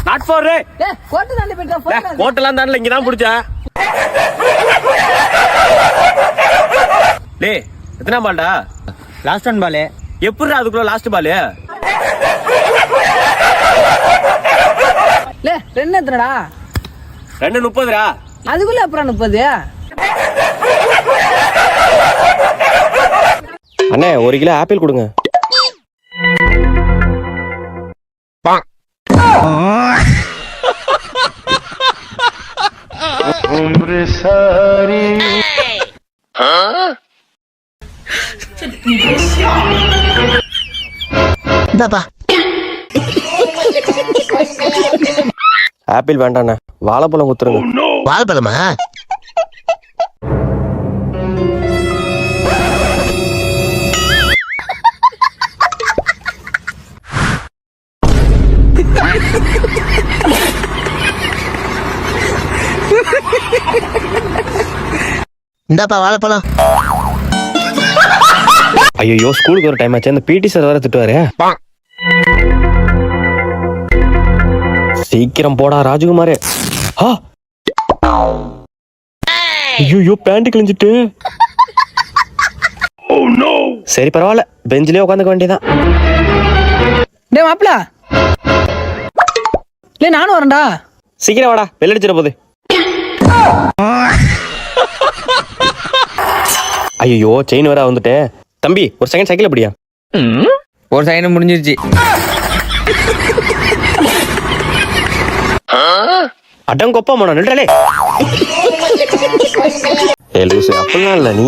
Not for டேய் கோட்டை தாண்டி போய்டா போடா கோட்டலாம் தாண்டல இங்க தான் புடிச்சா டேய் எத்தனை பால்டா லாஸ்ட் ஒன் பால் எப்படிடா அதுக்குள்ள லாஸ்ட் பால் லே ரெண்டு எத்தனடா 2:30டா அதுக்குள்ள அப்புறம் 30 அண்ணே 1 கிலோ ஆப்பிள் கொடுங்க ஆப்பிள் வேண்டாண்ணே வாழைப்பழம் குத்துருங்க வாழைப்பழமா இந்தாப்பா வாழைப்பழம். ஐயோ ஸ்கூலுக்கு ஒரு டைம் ஆச்சு அந்த பிடி சார் வேற திட்டுவாரு சீக்கிரம் போடா ராஜகுமாரே ஐயோ பேண்ட் கிழிஞ்சிட்டு சரி பரவாயில்ல பெஞ்சிலே உட்காந்துக்க வேண்டியதான் டேய் மாப்ள லே நானும் வரேன்டா சீக்கிரம் வாடா வெள்ளடிச்சிட போகுது ஐயோ செயின் வேற வந்துட்டு தம்பி ஒரு செகண்ட் சைக்கிள் அப்படியா ஒரு செகண்ட் முடிஞ்சிருச்சு அடங்கொப்பா மன நில்றாலே லூசு அப்படிலாம் இல்ல நீ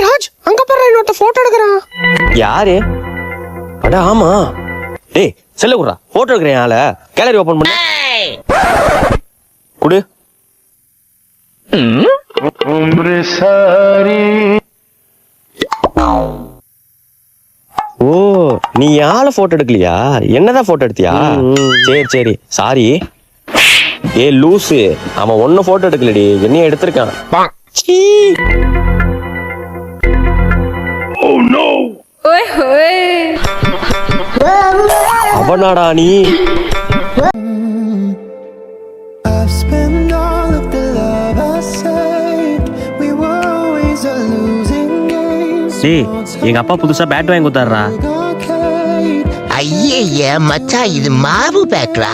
ராஜ் அங்க பாரு இன்னொருத்த போட்டோ எடுக்கிறான் யாரு அட ஆமா டேய் செல்ல குடுறா போட்டோ எடுக்கிறேன் ஆள கேலரி ஓபன் பண்ணு குடு ஓ நீ ஆள போட்டோ எடுக்கலையா என்னதான் போட்டோ எடுத்தியா சரி சரி சாரி ஏ லூசு அவன் ஒன்னும் போட்டோ எடுக்கலடி என்னைய எடுத்திருக்கான் அவனாடா நீ எங்க அப்பா புதுசா பேட் வாங்கி கொடுத்தாருடா ஐயே மச்சான் இது மாவு பேட்ரா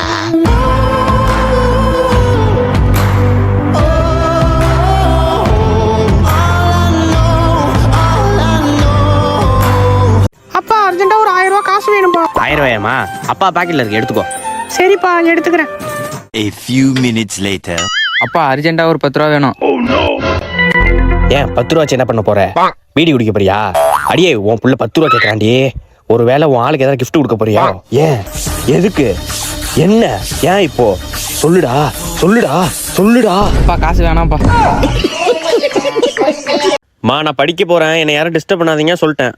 அப்பா அர்ஜென்ட்டா ஒரு 1000 ரூபாய் காசு வேணும்பா 1000 ரூபாயாமா அப்பா பாக்கெட்ல இருக்கு எடுத்துக்கோ சரிப்பா எடுத்துக்கிறேன் A few minutes later. அப்பா அர்ஜென்ட்டா ஒரு 10 ரூபா வேணும் ஏன் 10 ரூபா என்ன பண்ண போற வீடி குடிக்க போறியா அடியே உன் புள்ள 10 ரூபா கேக்குறாண்டி ஒருவேளை உன் ஆளுக்கு ஏதாவது கிஃப்ட் கொடுக்க போறியா ஏன் எதுக்கு என்ன ஏன் இப்போ சொல்லுடா சொல்லுடா சொல்லுடா அப்பா காசு வேணாம்ப்பா மா நான் படிக்க போறேன் என்னை யாரும் டிஸ்டர்ப் பண்ணாதீங்க சொல்லிட்டேன்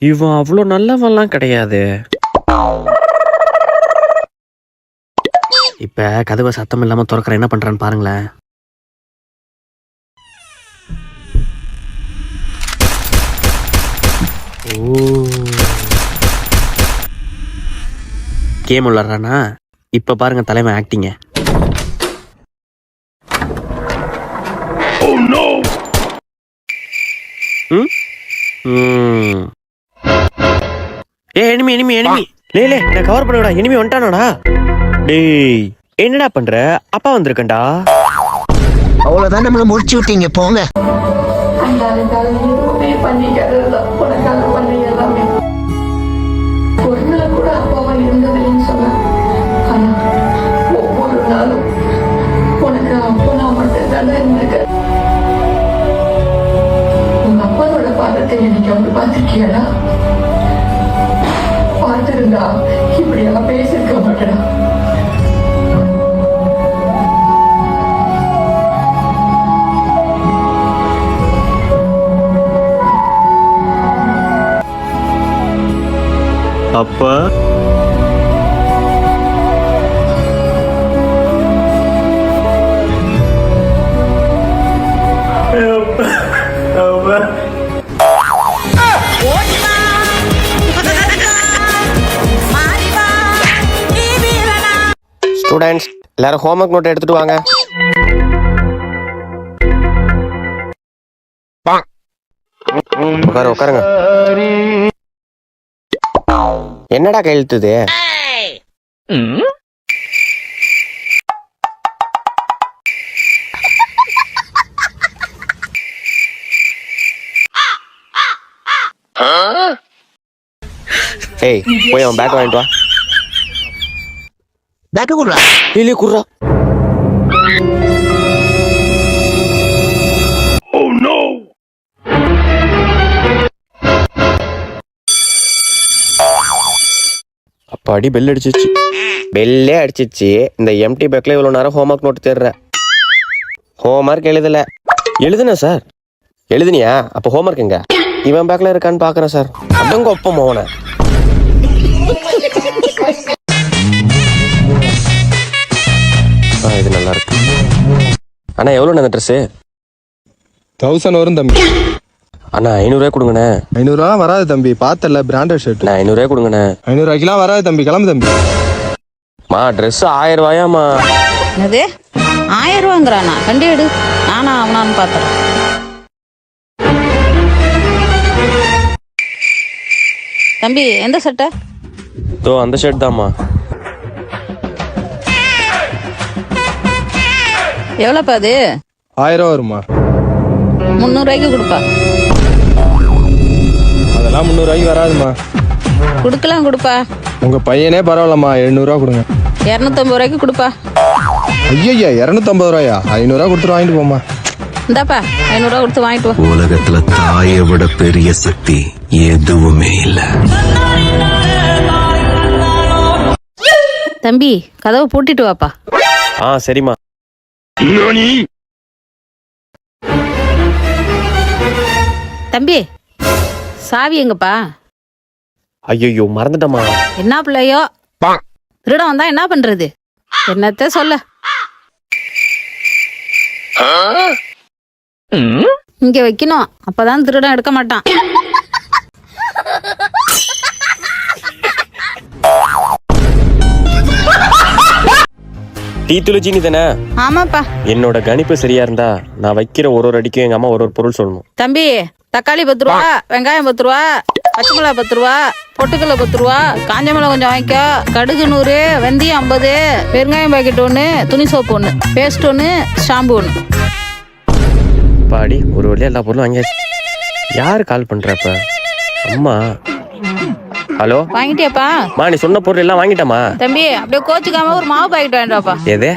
இவன் அவ்வளோ நல்லவன்லாம் கிடையாது இப்ப கதவை சத்தம் இல்லாம திறக்கிற என்ன பண்றான்னு பாருங்களேன் கேம் விளாடுறானா இப்ப பாருங்க தலைமை ஆக்டிங்க எனிமி எனிமி எனிமி லே நான் கவர் பண்ணுடா எனிமி வந்துட்டானோடா டேய் என்னடா பண்ற அப்பா வந்திருக்கேன்டா அவ்வளவுதான் நம்மள முடிச்சு விட்டீங்க போங்க ஒவ்வொரு நாளும் உனக்கு அப்பா மட்டும் உங்க அப்பாவோட பாதத்தை எனக்கு அப்படி பார்த்திருக்கியடா பார்த்திருந்தா இப்படியெல்லாம் பேசிருக்க மாட்டேடா அப்பா அப்பா ஸ்டூடெண்ட்ஸ் எல்லாரும் ஹோம்ஒர்க் நோட் எடுத்துட்டு வாங்க. உட்காருங்க. என்னடா கையெழுத்துது? ஏய் போய் அவன் பேக் வாங்கிட்டு வா. பேக்கு கொடுறா. இல்லையே குர்ரா. அப்பாடி பெல் அடிச்சிச்சு. பெல்லே அடிச்சிச்சு. இந்த எம்டி பேக்ல இவ்வளவு நேரம் ஹோம்ஒர்க் நோட் தேடுற. ஹோம்ஒர்க் எழுதல. எழுதுன சார். எழுதுனியா? அப்ப ஹோம்ஒர்க் எங்க? இவன் பேக்ல இருக்கான்னு பாக்குறேன் சார். அதங்க ஒப்பம் மோன. இது நல்லா இருக்கு. அண்ணா எவ்வளவு அந்த ட்ரெஸ்? 1000 வரும் தம்பி. அண்ணா 500 ரூபாய் கொடுங்கண்ணே. 500 ரூபா வராது தம்பி, பார்த்தல பிராண்டட் ஷர்ட். 500 ரூபாய் கொடுங்கண்ணே. 500 ரூபாய்க்குலாம் வராது தம்பி, கிளம்பு தம்பி. மா ட்ரெஸ் 1000 ரூபாயாமா? என்னது 1000 ரூபாங்கிறானா? கண்டி எடு, நானா அவனான்னு பாத்துறேன். தம்பி எந்த சட்டை? தோ அந்த ஷர்ட் தான்மா. எவ்வளோப்பா அது? 1000 ரூபா வருமா? 300 ரூபாய்க்கு கொடுப்பா. அதெல்லாம் 300 ரூபாய்க்கு வராதுமா. கொடுக்கலாம் கொடுப்பா. உங்க பையனே பரவாயில்லம்மா, 700 ரூபா கொடுங்க. 250 ரூபாய்க்கு கொடுப்பா. ஐயா 250 ரூபாயா? 500 ரூபா கொடுத்துட்டு வாங்கிட்டு போமா. இந்தாப்பா 500 ரூபா கொடுத்து வாங்கிட்டு வா. உலகத்துல தாயை விட பெரிய சக்தி எதுவுமே இல்ல. தம்பி கதவை பூட்டிட்டு வாப்பா. சரிம்மா. தம்பி சாவி எங்கப்பா? ஐயோ மறந்துட்டமா. என்ன பிள்ளையோ, திருடம் வந்தா என்ன பண்றது? என்னத்த சொல்ல. இங்க வைக்கணும், அப்பதான் திருடம் எடுக்க மாட்டான். டீ தூள் சீனி தானே? ஆமாப்பா. என்னோட கணிப்பு சரியா இருந்தா நான் வைக்கிற ஒரு அடிக்கும் எங்க அம்மா ஒரு பொருள் சொல்லணும். தம்பி தக்காளி 10 ரூபா, வெங்காயம் 10 ரூபா, பச்சை மிளகா 10 ரூபா, பொட்டுக்கல்ல 10 ரூபா, காஞ்ச மிளகா கொஞ்சம் வாங்கிக்கோ, கடுகு 100, வெந்தயம் 50, பெருங்காயம் பாக்கெட் 1, துணி சோப்பு 1, பேஸ்ட் 1, ஷாம்பு 1. பாடி ஒரு வழியா எல்லா பொருளும் வாங்கியாச்சு. யாரு கால் பண்றப்ப? அம்மா. ஹலோ வாங்கிட்டியாப்பா? மா நீ சொன்ன பொருள் எல்லாம் வாங்கிட்டமா? தம்பி அப்படியே கோச்சுக்காம ஒரு மாவு பாக்கெட் வாங்கிட்டு வாப்பா. எது?